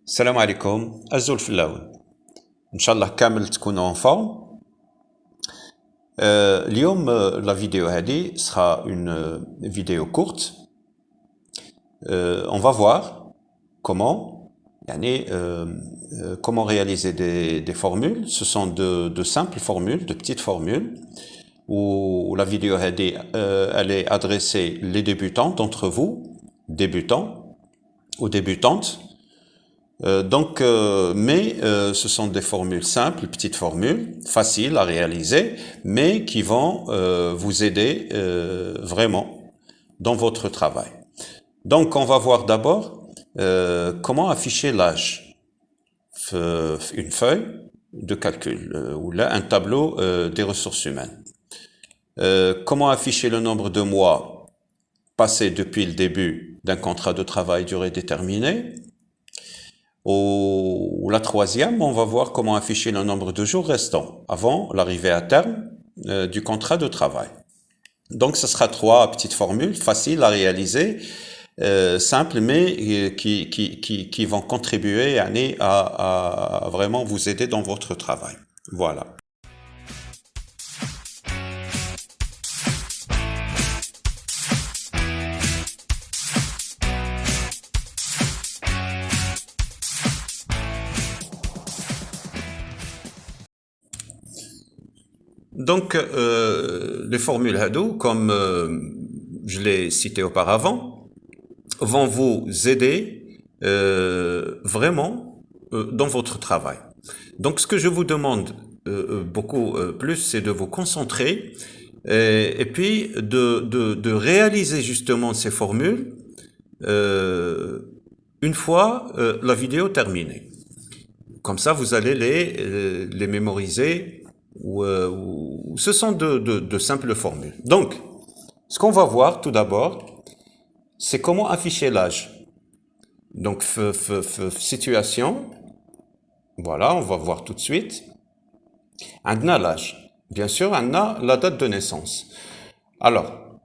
السلام عليكم الزول في اللون. ان شاء الله كامل تكونوا en forme. اليوم la vidéo هذه sera une vidéo courte. On va voir comment comment réaliser des formules. Ce sont de simples formules, de petites formules où la vidéo هذه elle est adressée les débutants d'entre vous, débutants ou débutantes. Ce sont des formules simples, petites formules, faciles à réaliser, mais qui vont vous aider vraiment dans votre travail. Donc, on va voir d'abord comment afficher l'âge. Une feuille de calcul, ou là, un tableau des ressources humaines. Comment afficher le nombre de mois passés depuis le début d'un contrat de travail durée déterminée. Ou la troisième, on va voir comment afficher le nombre de jours restants avant l'arrivée à terme du contrat de travail. Donc, ce sera trois petites formules faciles à réaliser, simples, mais qui vont contribuer à vraiment vous aider dans votre travail. Voilà. Donc, les formules Hadou, comme je l'ai cité auparavant, vont vous aider vraiment dans votre travail. Donc, ce que je vous demande beaucoup plus, c'est de vous concentrer et puis de réaliser justement ces formules une fois la vidéo terminée. Comme ça, vous allez les mémoriser. Ce sont de simples formules. Donc, ce qu'on va voir tout d'abord, c'est comment afficher l'âge. Donc, situation, voilà, on va voir tout de suite. On a l'âge. Bien sûr, on a la date de naissance. Alors,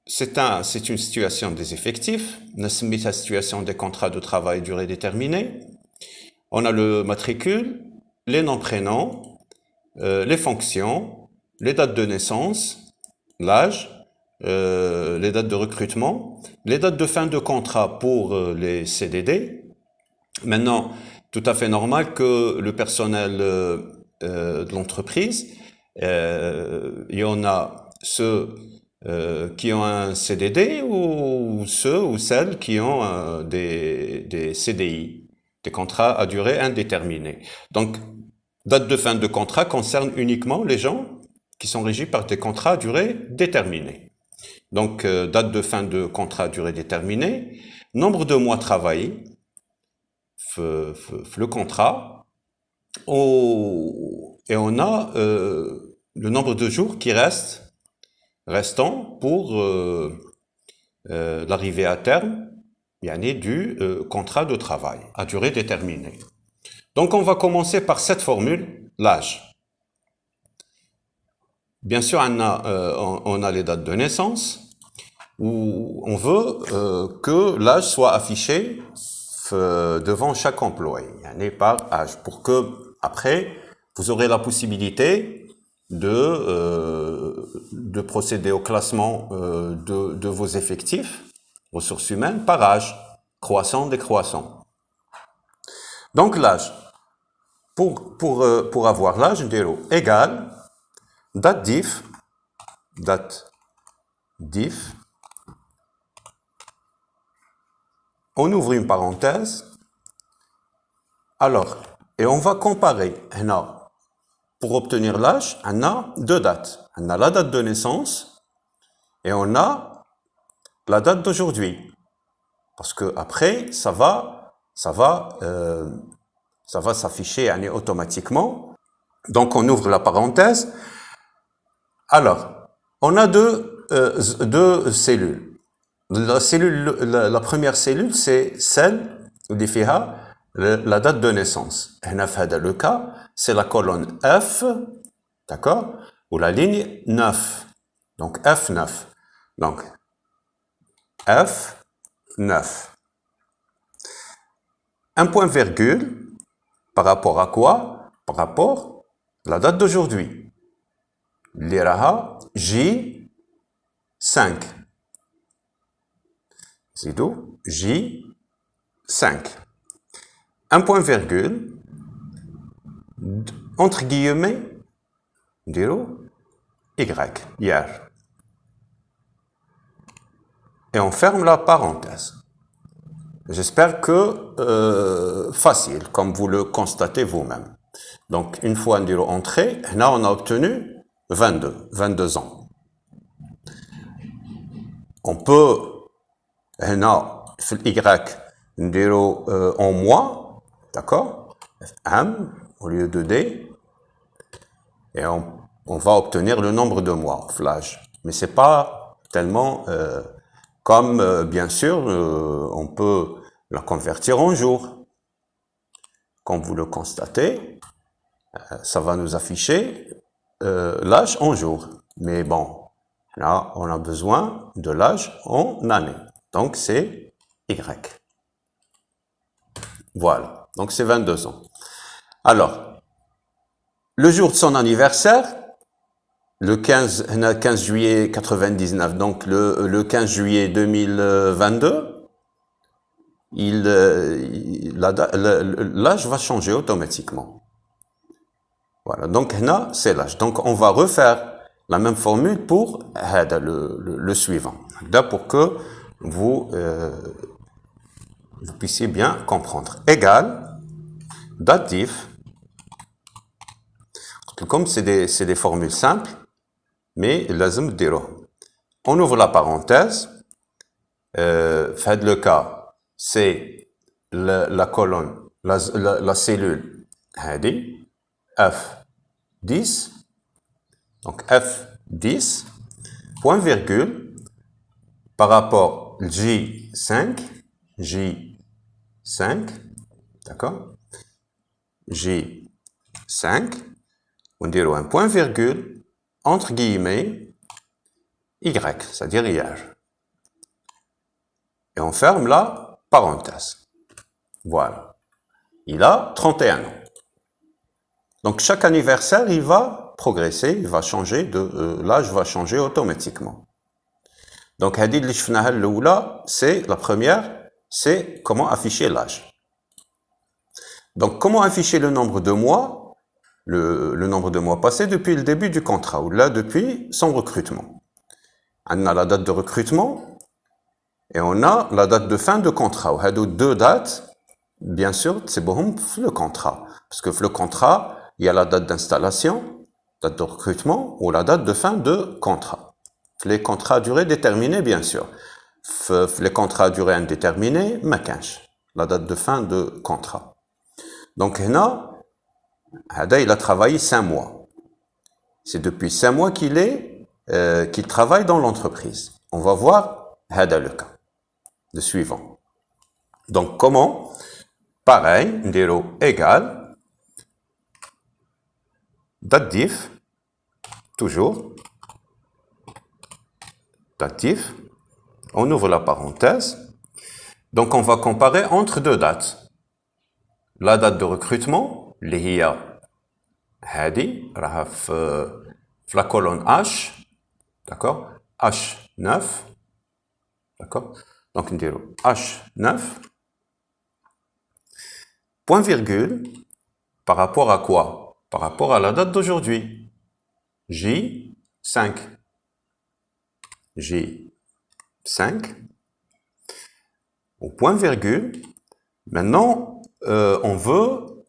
c'est une situation des effectifs. On a la situation des contrats de travail durée déterminée. On a le matricule, les noms, prénoms, les fonctions, les dates de naissance, l'âge, les dates de recrutement, les dates de fin de contrat pour les CDD. Maintenant, tout à fait normal que le personnel de l'entreprise, il y en a ceux qui ont un CDD ou ceux ou celles qui ont des CDI, des contrats à durée indéterminée. Donc, date de fin de contrat concerne uniquement les gens qui sont régis par des contrats à durée déterminée. Donc, date de fin de contrat à durée déterminée, nombre de mois travaillés, le contrat, et on a le nombre de jours qui restant pour l'arrivée à terme du contrat de travail à durée déterminée. Donc, on va commencer par cette formule, l'âge. Bien sûr, on a les dates de naissance, où on veut que l'âge soit affiché devant chaque employé, par âge, pour que, après, vous aurez la possibilité de procéder au classement de vos effectifs, ressources humaines, par âge, croissant, décroissant. Donc, l'âge. Pour avoir l'âge, égal date diff, on ouvre une parenthèse, alors, et on va comparer, pour obtenir l'âge, on a deux dates, on a la date de naissance et on a la date d'aujourd'hui, parce que après ça va s'afficher automatiquement. Donc on ouvre la parenthèse. Alors, on a deux cellules. La première cellule, c'est celle où il y a la date de naissance. Et dans le cas, c'est la colonne F, d'accord, ou la ligne 9. Donc F9. Donc F9. un point virgule, par rapport à quoi? Par rapport à la date d'aujourd'hui. L'iraha J5. C'est tout, J5. Un point virgule, entre guillemets, Y, hier. Et on ferme la parenthèse. J'espère que facile, comme vous le constatez vous-même. Donc, une fois on entrée, là on a obtenu 22 ans. On peut, là, Y, en mois, d'accord? M au lieu de D, et on va obtenir le nombre de mois, flash. Mais c'est pas tellement comme, bien sûr, on peut la convertir en jours. Comme vous le constatez, ça va nous afficher l'âge en jours. Mais bon, là, on a besoin de l'âge en année. Donc, c'est Y. Voilà. Donc, c'est 22 ans. Alors, le jour de son anniversaire, le 15 juillet 99, donc le 15 juillet 2022, l'âge va changer automatiquement. Voilà, donc là, c'est l'âge. Donc, on va refaire la même formule pour le suivant. Là, pour que vous puissiez bien comprendre. Égal, datif, comme c'est des formules simples, mais lazim diro. On ouvre la parenthèse. Fait le cas, c'est la colonne, la cellule, F10, donc F10, point virgule, par rapport J5, d'accord, J5, on dirait un point virgule, entre guillemets, Y, c'est-à-dire hier. Et on ferme la parenthèse. Voilà. Il a 31 ans. Donc, chaque anniversaire, il va progresser, il va changer, l'âge va changer automatiquement. Donc, c'est la première, c'est comment afficher l'âge. Donc, comment afficher le nombre de mois, le nombre de mois passés depuis le début du contrat, ou là, depuis son recrutement. On a la date de recrutement, et on a la date de fin de contrat. On a deux dates, bien sûr, c'est bon, le contrat. Parce que le contrat, il y a la date d'installation, date de recrutement, ou la date de fin de contrat. Les contrats à durée déterminée, bien sûr. Les contrats à durée indéterminée, maquinche. La date de fin de contrat. Donc, là, il a travaillé 5 mois. C'est depuis 5 mois qu'il travaille dans l'entreprise. On va voir le cas. Le suivant. Donc, comment? Pareil, ndiro égal, datif, toujours, datif, on ouvre la parenthèse. Donc, on va comparer entre deux dates. La date de recrutement, اللي هي هذه راها في la colonne H, d'accord, H9, d'accord, donc نديرو H9, point virgule, par rapport à quoi? Par rapport à la date d'aujourd'hui, J5, J5, au point virgule. Maintenant, on veut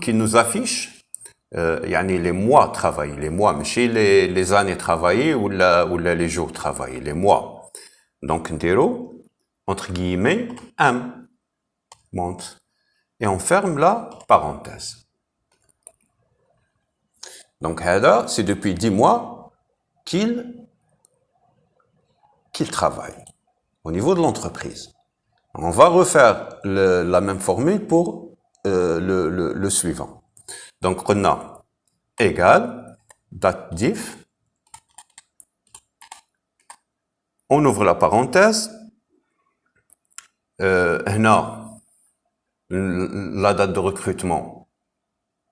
qu'il nous affiche les mois travaillés, les mois, mais chez les années travaillées ou les jours travaillés, les mois. Donc, ndiro, entre guillemets, M, monte. Et on ferme la parenthèse. Donc, là, c'est depuis 10 mois qu'il travaille au niveau de l'entreprise. On va refaire la même formule pour le suivant. Donc, on a égal, date diff, on ouvre la parenthèse, هنا La date de recrutement,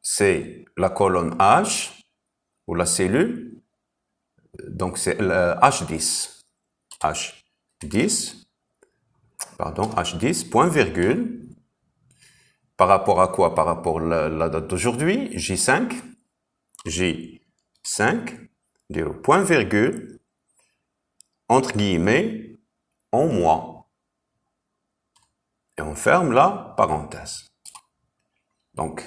c'est la colonne H, ou la cellule, donc c'est H10. H10, pardon, H10, point virgule, par rapport à quoi? Par rapport à la date d'aujourd'hui, J5, point virgule, entre guillemets, en mois. Et on ferme la parenthèse. Donc,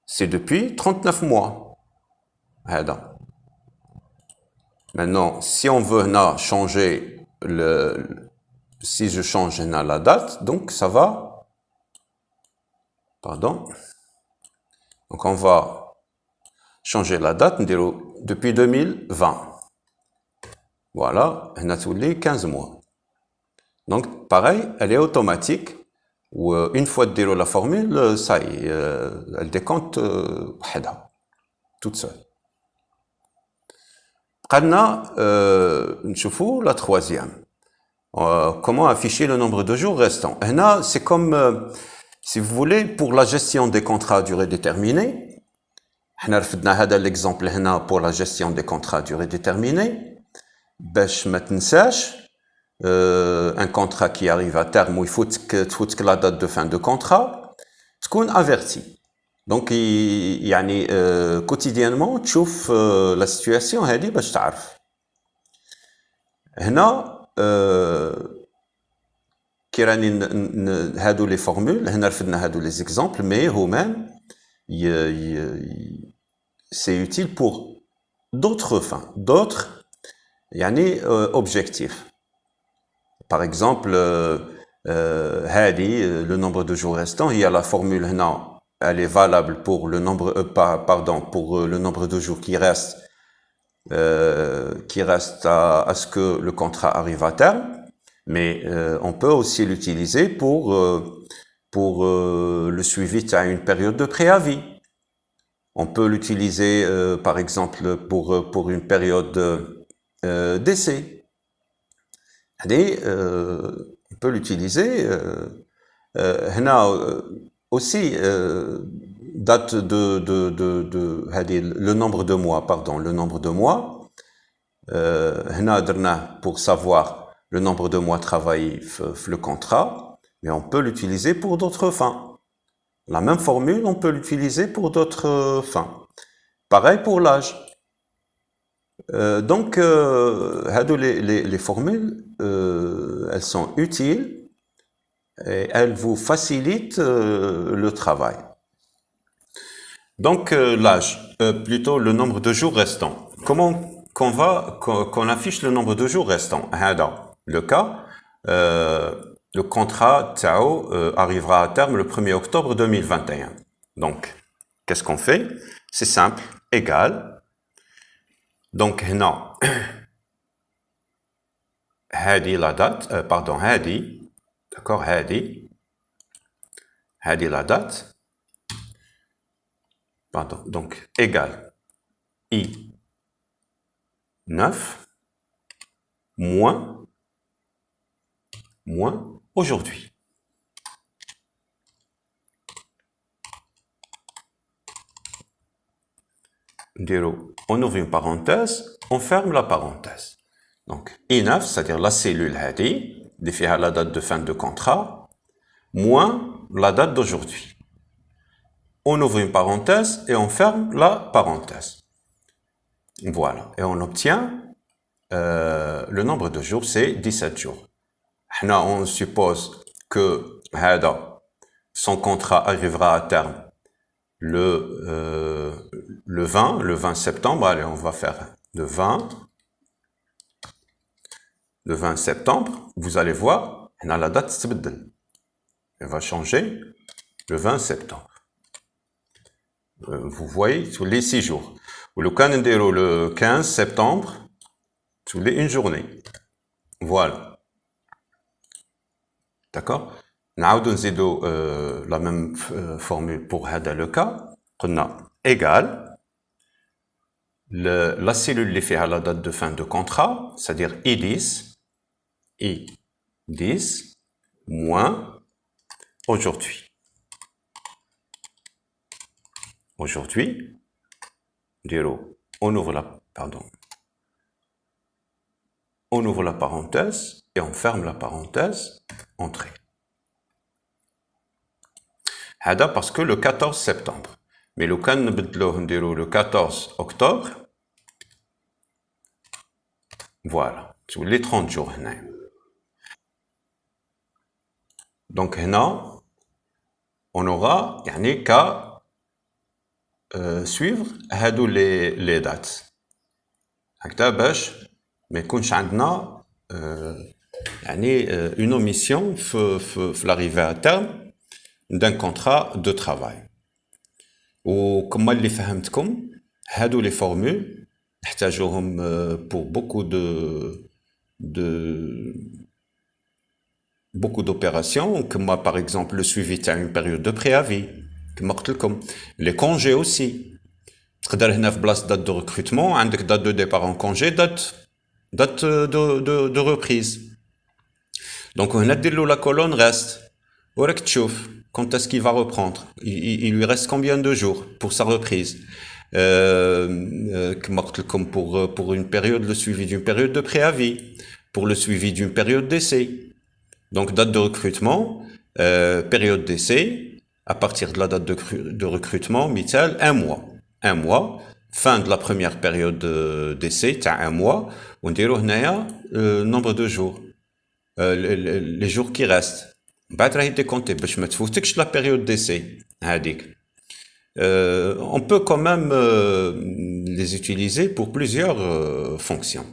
c'est depuis 39 mois. Maintenant, si on veut changer si je change la date, donc ça va, pardon, donc on va changer la date depuis 2020. Voilà, on a tous les 15 mois. Donc, pareil, elle est automatique. Ou une fois de la formule, ça y est, elle décompte toute seule. Maintenant, نشوفوا la troisième. Comment afficher le nombre de jours restants? Là, c'est comme, si vous voulez, pour la gestion des contrats à durée déterminée. On a l'exemple là pour la gestion des contrats à durée déterminée. باش ما تنساش un contrat qui arrive à terme où il faut que la date de fin de contrat تكون averti. Donc يعني quotidiennement تشوف la situation هذه باش تعرف. هنا كي راني هادو لي فورمول هنا رفدنا هادو لي زيكزامبل مي هو ميم c'est utile pour d'autres fins, d'autres يعني objectifs. Par exemple, le nombre de jours restants, il y a la formule هنا, elle est valable pour le nombre, pour le nombre de jours qui reste à ce que le contrat arrive à terme, mais on peut aussi l'utiliser pour le suivi à une période de préavis. On peut l'utiliser, par exemple, pour une période d'essai. On peut l'utiliser aussi date le nombre de mois, le nombre de mois. Pour savoir le nombre de mois travaillés le contrat, mais on peut l'utiliser pour d'autres fins. La même formule, on peut l'utiliser pour d'autres fins. Pareil pour l'âge. Donc, les formules, elles sont utiles et elles vous facilitent le travail. Donc, l'âge, plutôt le nombre de jours restants. Comment qu'on affiche le nombre de jours restants? Le cas, le contrat TAO arrivera à terme le 1er octobre 2021. Donc, qu'est-ce qu'on fait? C'est simple, égal. Donc, non. هذه la date, pardon, هذه, d'accord, هذه la date, pardon, donc, égal, I9, moins, aujourd'hui. On ouvre une parenthèse, on ferme la parenthèse. Donc, I9, c'est-à-dire la cellule هذه, définie à la date de fin de contrat, moins la date d'aujourd'hui. On ouvre une parenthèse et on ferme la parenthèse. Voilà. Et on obtient le nombre de jours, c'est 17 jours. Là, on suppose que son contrat arrivera à terme le 20 septembre. Allez, on va faire le 20 septembre. Vous allez voir, on a la date elle va changer le 20 septembre. Vous voyez, tous les 6 jours. Ou le calendrier le 15 septembre, tous les une journée. Voilà. D'accord? نعاودو نزيدو la même formule pour le cas. قلنا égal la cellule اللي فيها la date de fin de contrat, c'est-à-dire I10 moins aujourd'hui. Aujourd'hui, on ouvre la parenthèse et on ferme la parenthèse, entrée. هذا parce que le 14 septembre. Mais لو كان نبدلوه نديرو le 14 octobre, voilà, تولي 30 jours هنايا. Donc هنا on aura يعني qu'à suivre هادو les dates. هكذا باش ما يكونش عندنا يعني une omission في l'arrivée à terme d'un contrat de travail. وكما اللي فهمتكم هادو les formules نحتاجوهم pour beaucoup d'opérations, comme par exemple le suivi à une période de préavis, comme قلت لكم les congés aussi. تقدر هنا في بلاصه date de recrutement عندك date de départ en congé, date de reprise. Donc هنا دير له la colonne reste. وراك تشوف quand est-ce qu'il va reprendre. Il lui reste combien de jours pour sa reprise. كما قلت لكم pour une période, le suivi d'une période de préavis, pour le suivi d'une période d'essai. Donc date de recrutement, période d'essai, à partir de la date de recrutement, مثال, un mois, fin de la première période d'essai, t'as un mois, on dirait هنايا nombre de jours, les jours qui restent. بعد راهي décompté باش ما تفوتكش la période d'essai هذيك. On peut quand même les utiliser pour plusieurs fonctions.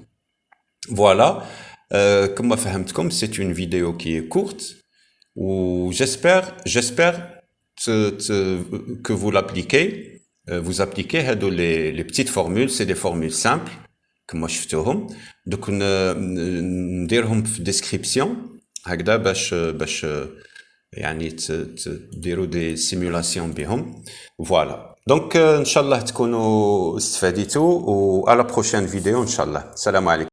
Voilà. Comme ma فهمتكم, c'est une vidéo qui est courte où j'espère que vous l'appliquez. Vous appliquez les petites formules, c'est des formules simples كما شفتوهم. Donc نديرهم في description هكذا باش يعني تديروا des simulations بهم. Voilà. Donc ان شاء الله تكونوا استفاديتوا و à la prochaine vidéo ان شاء الله. السلام عليكم.